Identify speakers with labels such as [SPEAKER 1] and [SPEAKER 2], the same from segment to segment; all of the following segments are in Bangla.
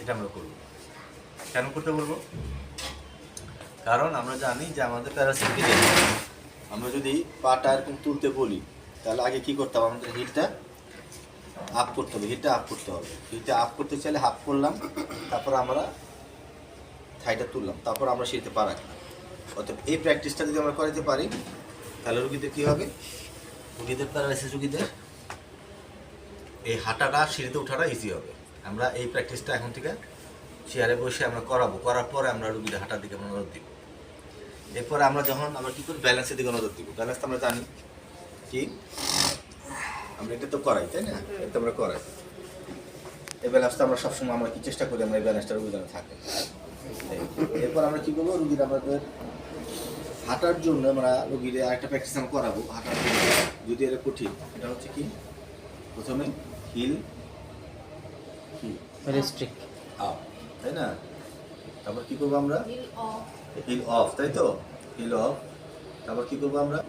[SPEAKER 1] এটা আমরা করব। কেন করতে বলবো? কারণ আমরা জানি যে আমাদের প্যারাসিটিকে আমরা যদি পাটা এরকম তুলতে বলি, তাহলে আগে কি করতে হবে? আমাদের হিলটা আপ করতে হবে, হিলটা আপ করতে হবে। হিলটা আপ করতে চাইলে হাফ করলাম, তারপর আমরা থাইটা তুললাম, তারপর আমরা সিঁড়িতে পা রাখলাম। অর্থাৎ এই প্র্যাকটিসটা যদি আমরা করাতে পারি, তাহলে রুগীদের কী হবে? রুগীদের প্যারালাইসিস রুগীদের এই হাঁটাটা, সিঁড়িতে ওঠাটা ইজি হবে। আমরা এই প্র্যাকটিসটা এখন থেকে চেয়ারে বসে আমরা করাবো, করার পরে আমরা রুগীদের হাঁটার দিকে আমরা নজর দিব। এরপরে আমরা যখন আমরা কী করি, ব্যালেন্সের দিকে নজর দিব। ব্যালেন্স তো আমরা জানি কি, আমরা এটা তো করাই, তাই না? এটা আমরা করাই। এই ব্যালেন্সটা আমরা সবসময় আমরা কি চেষ্টা করি, আমরা এই ব্যালেন্সটা রুগী যেন থাকে। এরপর আমরা কী করবো, রুগীর আমাদের হাঁটার জন্য আমরা রুগীর আরেকটা প্র্যাকটিস আমরা করাবো হাঁটার জন্য, যদি এটা কঠিন। এটা হচ্ছে কি, প্রথমে হিল
[SPEAKER 2] রেস্ট্রিক্ট
[SPEAKER 1] আপ, তাই না? তারপর কি করবো আমরা, হিল অফ, তাই তো? হিল অফ। তারপর কি করবো আমরা,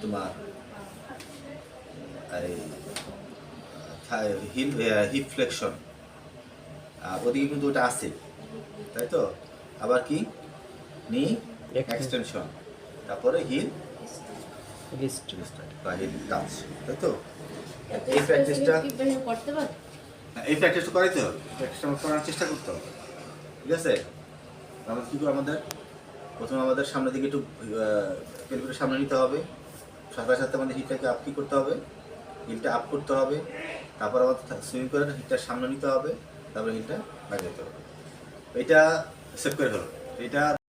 [SPEAKER 1] তোমার হিল হিপ ফ্লেকশন, ওদিকে কিন্তু ওটা আছে, তাই তো? আবার কি, নি এক্সটেনশন, তারপরে হিল বা হিল টাচ, তাই তো? এই প্র্যাকটিসটা করাইতে হবে, প্র্যাকটিসটা আমরা করার চেষ্টা করতে হবে, ঠিক আছে? আমরা কী করে, আমাদের প্রথমে আমাদের সামনের দিকে একটু পেলভিসের সামনে নিতে হবে, সাথে সাথে আমাদের হিলটাকে আপ কি করতে হবে, হিলটা আপ করতে হবে, তারপর আমাদের সুইং করে হিলটার সামনে নিতে হবে, তারপরে হিলটা লাগিয়ে দিতে হবে। এটা সেভ করে ফেলো, এটা